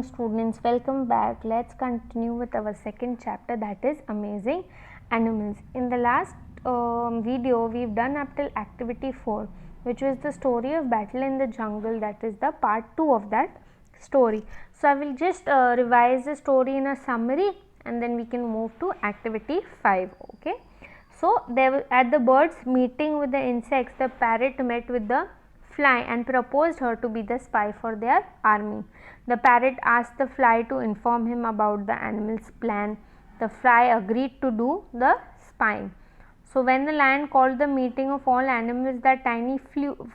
morning students, welcome back. Let's continue with our second chapter, that is amazing animals. In the last video we've done up till activity 4, which was the story of battle in the jungle, that is the part 2 of that story. So I will just revise the story in a summary and then we can move to activity 5. Okay, so there at the birds meeting with the insects, the parrot met with the fly and proposed her to be the spy for their army. The parrot asked the fly to inform him about the animal's plan. The fly agreed to do the spying. So when the lion called the meeting of all animals, that tiny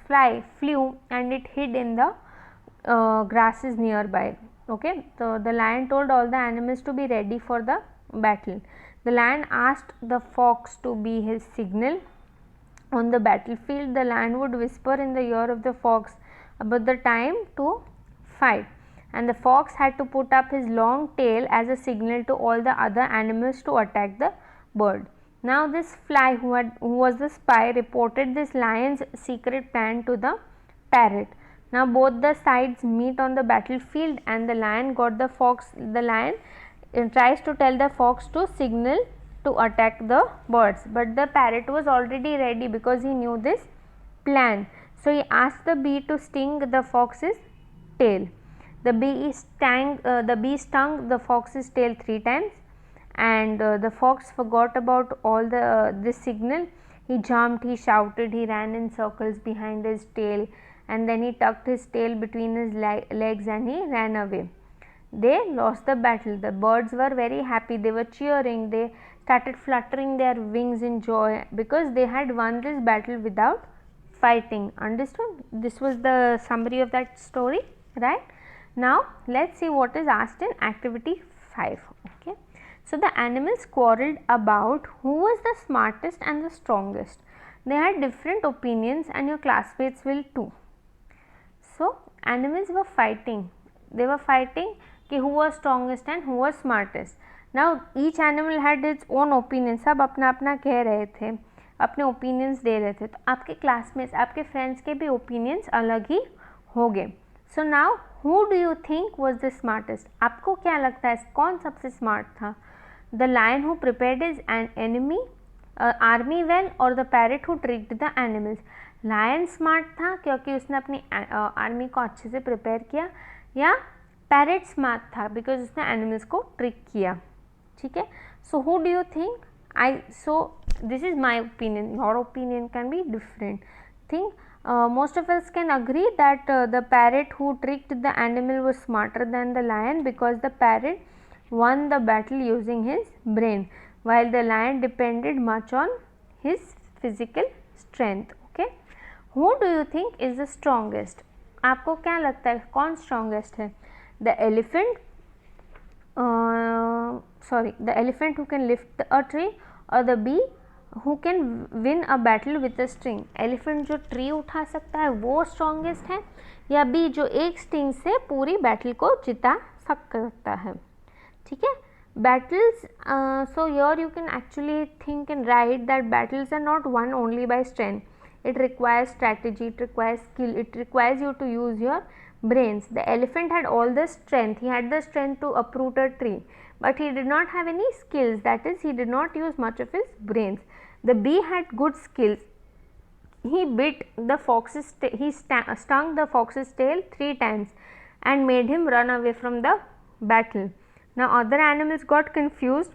fly flew and it hid in the grasses nearby. Okay, so the lion told all the animals to be ready for the battle. The lion asked the fox to be his signal. On the battlefield, the lion would whisper in the ear of the fox about the time to fight, and the fox had to put up his long tail as a signal to all the other animals to attack the bird. Now this fly who was the spy reported this lion's secret plan to the parrot. Now both the sides meet on the battlefield and the lion tries to tell the fox to signal to attack the birds, but the parrot was already ready because he knew this plan. So he asked the bee to sting the fox's tail. The bee stung the fox's tail 3 times, and the fox forgot about all this signal. He jumped, he shouted, he ran in circles behind his tail, and then he tucked his tail between his legs and he ran away. They lost the battle. The birds were very happy. They were cheering. They started fluttering their wings in joy because they had won this battle without fighting. Understood? This was the summary of that story, right? Now let's see what is asked in activity 5. Okay, so the animals quarreled about who was the smartest and the strongest. They had different opinions and your classmates will too. So animals were fighting. They were fighting कि who was strongest and who was smartest. Now each animal had its own opinion. सब अपना अपना कह रहे थे, अपने opinions दे रहे थे. तो आपके classmates, आपके friends के भी opinions अलग ही होंगे. So now who do you think was the smartest? आपको क्या लगता है कौन सबसे smart था? The lion who prepared his army well, or the parrot who tricked the animals? Lion smart था क्योंकि उसने अपनी army को अच्छे से prepare किया, या पैरेट स्मार्ट था बिकॉज उसने एनिमल्स को ट्रिक किया. ठीक है, so who do you think? So this is my opinion, your opinion can be different. Think most of us can agree that the parrot who tricked the animal was smarter than the lion because the parrot won the battle using his brain while the lion depended much on his physical strength. Okay, who do you think is the strongest? आपको क्या लगता है कौन strongest है? The elephant who can lift a tree, or the bee who can win a battle with a sting? Elephant जो tree उठा सकता है वो strongest है, या bee जो एक sting से पूरी battle को जिता सकता है. ठीक है, battles, so here you can actually think and write that battles are not won only by strength. It requires strategy, it requires skill, it requires you to use your brains. The elephant had all the strength, he had the strength to uproot a tree, but he did not have any skills, that is he did not use much of his brains. The bee had good skills, he stung the fox's tail 3 times and made him run away from the battle. Now other animals got confused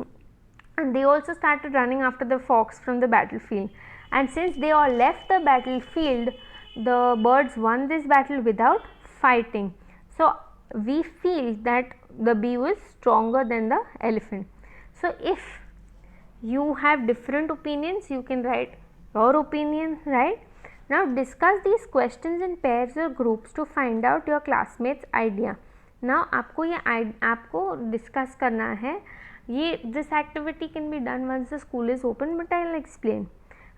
and they also started running after the fox from the battlefield, and since they all left the battlefield, the birds won this battle without fighting. So we feel that the bee was stronger than the elephant. So if you have different opinions, you can write your opinion, right? Now discuss these questions in pairs or groups to find out your classmates idea. Now आपको discuss करना है ये. This activity can be done once the school is open, but I will explain.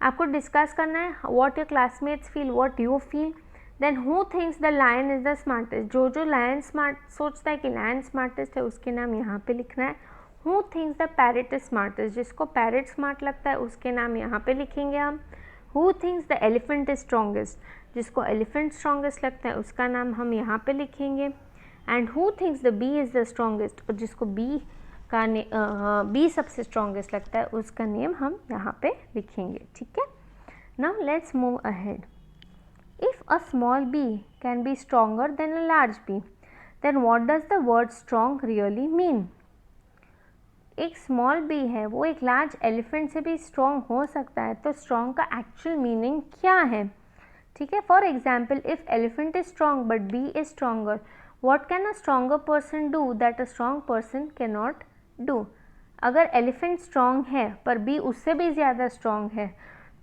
आपको discuss करना है what your classmates feel, what you feel. Then who thinks the lion is the smartest? जो lion smart सोचता है कि lion smartest है उसके नाम यहाँ पे लिखना है. Who thinks the parrot is smartest? जिसको parrot smart लगता है उसके नाम यहाँ पे लिखेंगे हम. Who thinks the elephant is strongest? जिसको elephant strongest लगता है उसका नाम हम यहाँ पे लिखेंगे. And who thinks the bee is the strongest, और जिसको बी का बी सबसे स्ट्रॉन्गेस्ट लगता है उसका नेम हम यहाँ पे लिखेंगे, ठीक है। Now let's move ahead. If a small bee can be stronger than a large bee, then what does the word strong really mean. एक स्मॉल बी है वो एक लार्ज एलिफेंट से भी स्ट्रॉन्ग हो सकता है, तो स्ट्रॉन्ग का एक्चुअल मीनिंग क्या है, ठीक है। For example, if elephant is strong but bee is stronger, what can a stronger person do that a strong person can not do. अगर एलिफेंट स्ट्रॉन्ग है पर बी उससे भी ज़्यादा स्ट्रॉन्ग है,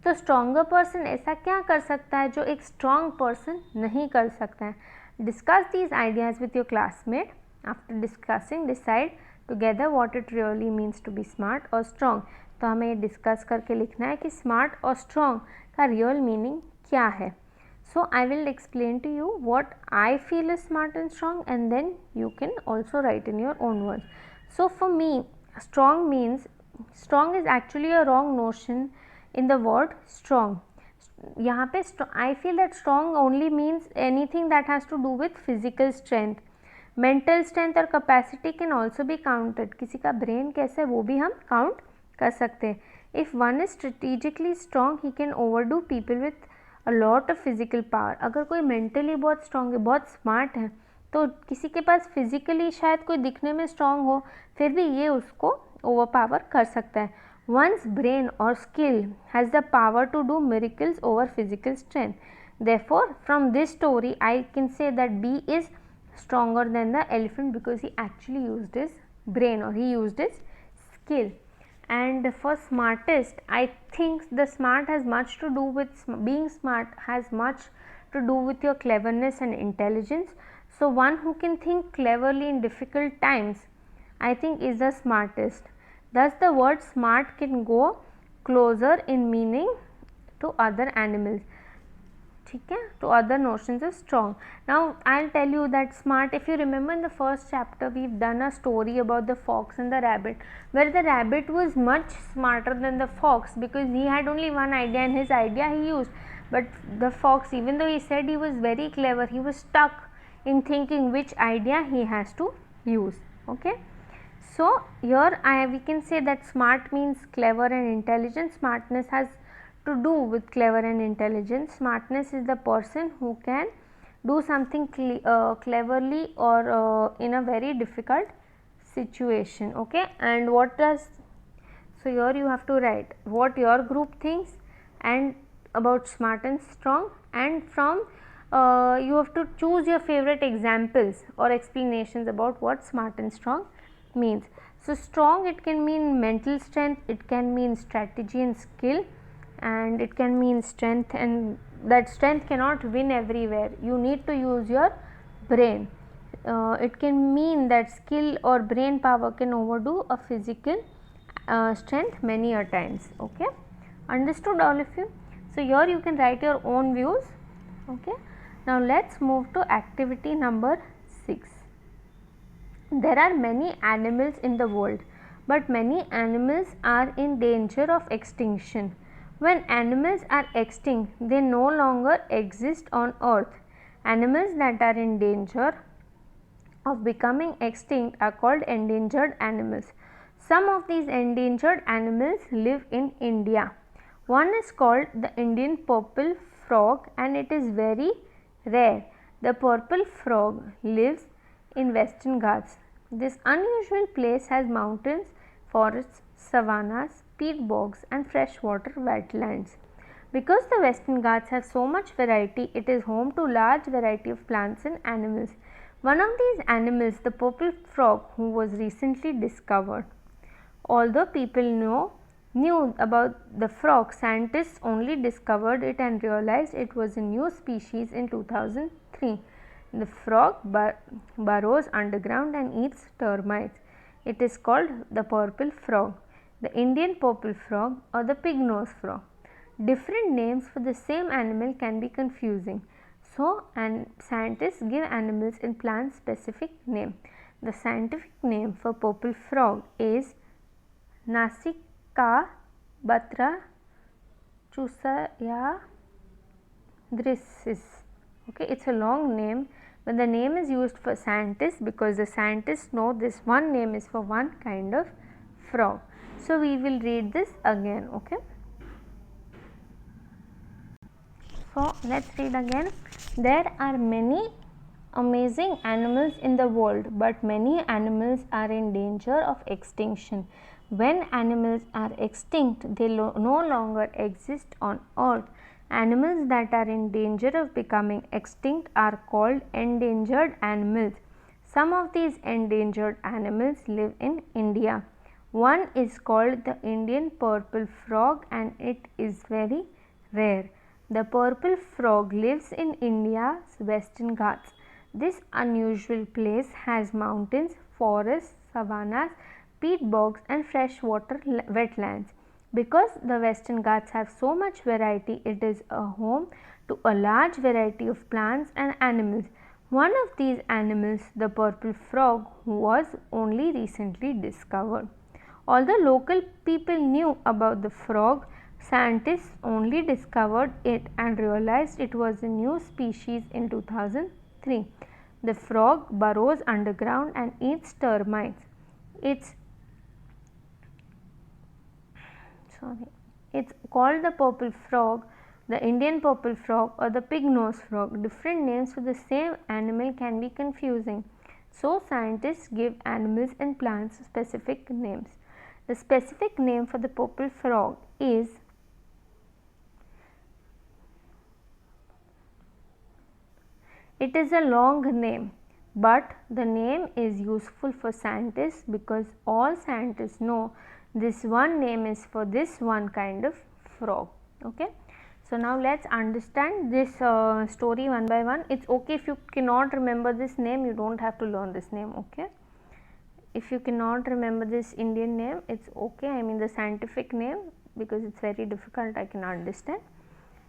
तो स्ट्रॉन्गर पर्सन ऐसा क्या कर सकता है जो एक स्ट्रॉन्ग पर्सन नहीं कर सकता है। Discuss these ideas with your classmate. After discussing decide together what it really means to be smart और स्ट्रॉन्ग। तो हमें ये डिस्कस करके लिखना है कि स्मार्ट और स्ट्रॉन्ग का रियल मीनिंग क्या है। So I will explain to you what I feel is smart and strong, and then you can also write in your own words. So for me, strong means, strong is actually a wrong notion in the word strong. यहाँ पे I feel that strong only means anything that has to do with physical strength. Mental strength और capacity can also be counted. किसी का brain कैसा है वो भी हम count कर सकते हैं. If one is strategically strong, he can overdo people with a lot of physical power. अगर कोई mentally बहुत strong है, बहुत smart है, तो किसी के पास physically शायद कोई दिखने में strong हो, फिर भी ये उसको overpower कर सकता है. One's brain or skill has the power to do miracles over physical strength. Therefore, from this story, I can say that B is stronger than the elephant because he actually used his brain or he used his skill. And for smartest, I think the smart has much to do with being smart, has much to do with your cleverness and intelligence. So one who can think cleverly in difficult times, I think, is the smartest. Thus the word smart can go closer in meaning to other animals, ठीक है, to other notions of strong. Now I'll tell you that smart, if you remember in the first chapter we've done a story about the fox and the rabbit, where the rabbit was much smarter than the fox because he had only one idea and his idea he used, but the fox, even though he said he was very clever, he was stuck in thinking which idea he has to use. Okay, so here we can say that smart means clever and intelligent. Smartness has to do with clever and intelligent. Smartness is the person who can do something cleverly or in a very difficult situation. Okay, and what does, so here you have to write what your group thinks and about smart and strong, and from you have to choose your favorite examples or explanations about what smart and strong means. So strong, it can mean mental strength, it can mean strategy and skill, and it can mean strength, and that strength cannot win everywhere, you need to use your brain. It can mean that skill or brain power can overdo a physical strength many a times. Okay, understood all of you? So here you can write your own views. Okay, now let's move to activity number 6. There are many animals in the world, but many animals are in danger of extinction. When animals are extinct, they no longer exist on earth. Animals that are in danger of becoming extinct are called endangered animals. Some of these endangered animals live in India. One is called the Indian purple frog, and it is very rare. The purple frog lives in Western Ghats. This unusual place has mountains, forests, savannas, peat bogs and freshwater wetlands. Because the Western Ghats have so much variety, it is home to large variety of plants and animals. One of these animals, the purple frog, who was recently discovered. Although people knew about the frog, scientists only discovered it and realized it was a new species in 2003. The frog burrows underground and eats termites. It is called the purple frog, the Indian purple frog or the pig-nosed frog. Different names for the same animal can be confusing. So, scientists give animals and plants specific name. The scientific name for purple frog is Nasica batra chusaya drisis. Okay, it's a long name but the name is used for scientists because the scientists know this one name is for one kind of frog. So we will read this again. Okay, so let's read again. There are many amazing animals in the world, but many animals are in danger of extinction. When animals are extinct, they no longer exist on earth. Animals that are in danger of becoming extinct are called endangered animals. Some of these endangered animals live in India. One is called the Indian purple frog and it is very rare. The purple frog lives in India's Western Ghats. This unusual place has mountains, forests, savannas, peat bogs and freshwater wetlands. Because the Western Ghats have so much variety, it is a home to a large variety of plants and animals. One of these animals, the purple frog, was only recently discovered. Although local people knew about the frog, scientists only discovered it and realized it was a new species in 2003. The frog burrows underground and eats termites. It's called the purple frog, the Indian purple frog or the pig-nosed frog. Different names for the same animal can be confusing. So scientists give animals and plants specific names. The specific name for the purple frog is it is a long name, but the name is useful for scientists because all scientists know this one name is for this one kind of frog. Okay. So now let's understand this story one by one. It's okay if you cannot remember this name, you don't have to learn this name. Okay. If you cannot remember this Indian name, it's okay. I mean the scientific name, because it's very difficult, I can understand.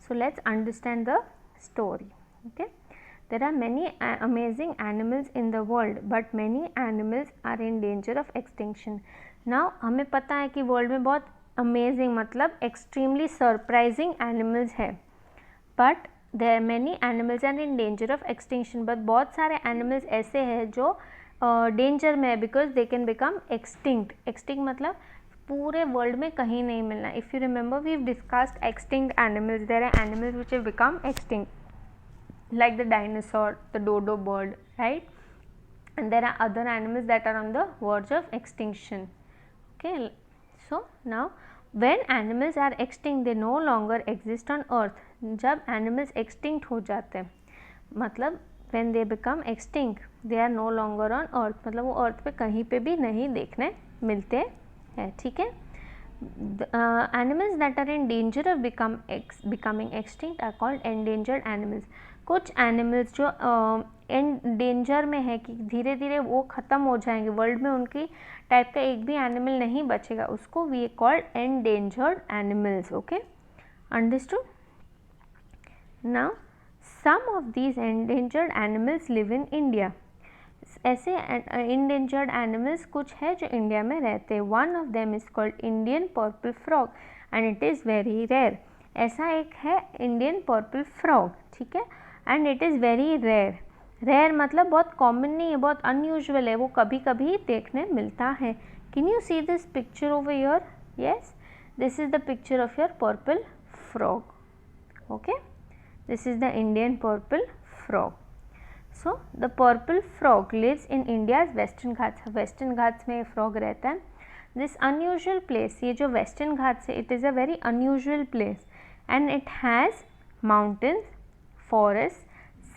So let's understand the story. Okay. There are many amazing animals in the world, but many animals are in danger of extinction. Now हमें पता है कि world में बहुत amazing मतलब extremely surprising animals है, but there many animals are in danger of extinction. But बहुत सारे एनिमल्स ऐसे हैं जो डेंजर में है because they can become extinct. Extinct मतलब पूरे वर्ल्ड में कहीं नहीं मिलना. If you remember we have discussed extinct animals. There are animals which have become extinct like the dinosaur, the dodo bird, right? And there are other animals that are on the verge of extinction. Okay, so now when animals are extinct, they no longer exist on earth. जब animals extinct हो जाते हैं मतलब when they become extinct, they are no longer on earth. मतलब वो earth पे कहीं पे भी नहीं देखने मिलते हैं. ठीक है. Animals that are in danger of becoming extinct are called endangered animals. कुछ एनिमल्स जो डेंजर में है कि धीरे धीरे वो ख़त्म हो जाएंगे, वर्ल्ड में उनकी टाइप का एक भी एनिमल नहीं बचेगा, उसको we called endangered animals. Okay, understood. Now some of these endangered animals live in India. ऐसे इंडेंजर्ड एनिमल्स कुछ है जो इंडिया में रहते हैं. One of them is called Indian purple frog and it is very rare. ऐसा एक है इंडियन पर्पल फ्रॉग, ठीक है, and it is very rare. Rare मतलब बहुत कॉमन नहीं है, बहुत अनयूजुअल है, वो कभी कभी देखने मिलता है. Can you see this picture over your? Yes, this is the picture of your purple frog. Okay, this is the Indian purple frog. So the purple frog lives in India's Western Ghats. Western Ghats में frog रहता है. This unusual place, ये जो western Ghats है, it is a very unusual place and it has mountains, forests,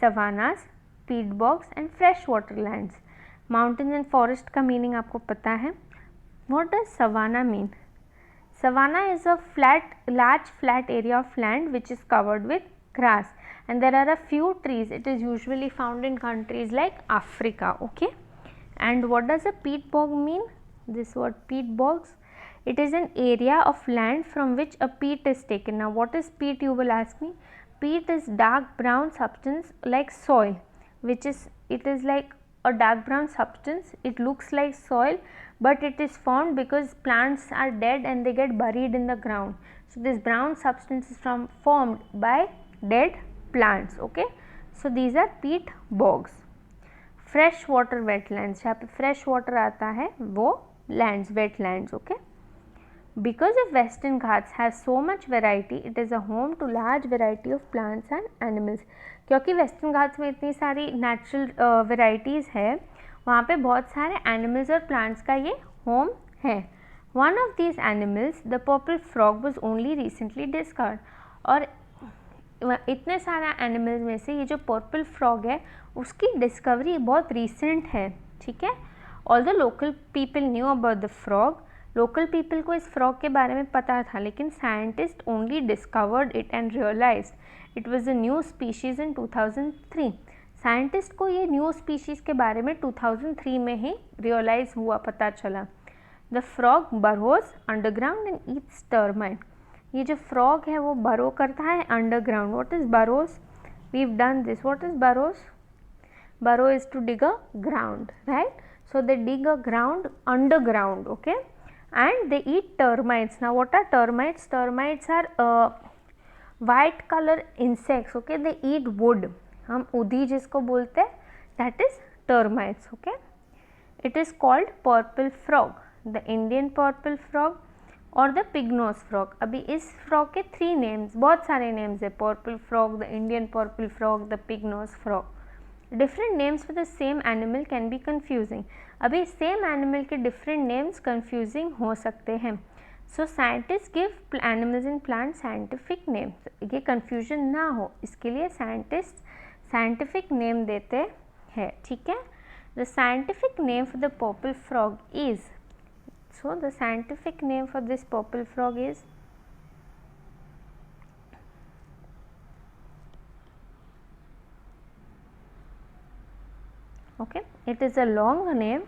savannas, peat bogs and freshwater lands. Mountains and forest का meaning आपको पता है. What does savanna mean? Savanna is a large flat area of land which is covered with grass and there are a few trees. It is usually found in countries like Africa. Okay, and what does a peat bog mean? This word peat bogs, it is an area of land from which a peat is taken. Now what is peat, you will ask me? Peat is dark brown substance like soil, which is, it is like a dark brown substance. It looks like soil, but it is formed because plants are dead and they get buried in the ground. So this brown substance is formed by dead plants. Okay, so these are peat bogs. Fresh water wetlands, जहाँ पे fresh water आता है वो lands, wetlands. Okay. Because of Western Ghats have so much variety, it is a home to large variety of plants and animals. क्योंकि western Ghats में इतनी सारी natural varieties है, वहाँ पे बहुत सारे एनिमल्स और प्लांट्स का ये होम है. One of these animals, the purple frog, was only recently discovered. और इतने सारे एनिमल्स में से ये जो पर्पल फ्रॉग है उसकी डिस्कवरी बहुत रिसेंट है. ठीक है. All the local people knew about the frog, local people को इस फ्रॉग के बारे में पता था, लेकिन scientist only discovered it and realised it was a new species in 2003. Scientist को ये न्यू स्पीशीज़ के बारे में 2003 में ही रियलाइज़ हुआ, पता चला. The frog burrows underground and eats termite. ये जो फ्रॉग है वो बरो करता है underground. What is burrows? We have done this. What is burrows? Burrow is to dig a ground, right? So they dig a ground underground, okay? And they eat termites. Now what are termites? Termites are white color insects, okay? They eat wood. हम उदी जिसको बोलते हैं, that is termites, okay? It is called purple frog, the Indian purple frog और the pignose frog. अभी इस frog के 3 names, बहुत सारे नेम्स है. Purple frog, the Indian purple frog, the pignose frog. Different names for the same animal can be confusing. अभी same animal के different names confusing हो सकते हैं. So scientist give animals and plant scientific names. ये confusion ना हो इसके लिए साइंटिस्ट साइंटिफिक नेम देते हैं. ठीक है. The scientific name for the purple frog is, so the scientific name for this purple frog is okay, it is a long name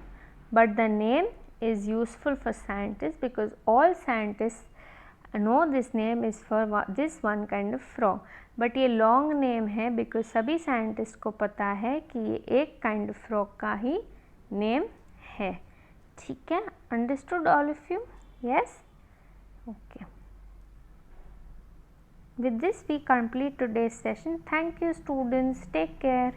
but the name is useful for scientists because all scientists know this name is for this one kind of frog. but ये long name है because सभी scientists को पता है कि ये एक kind of frog का ही name है. ठीक है. Understood all of you? Yes? Okay. With this we complete today's session. Thank you students. Take care.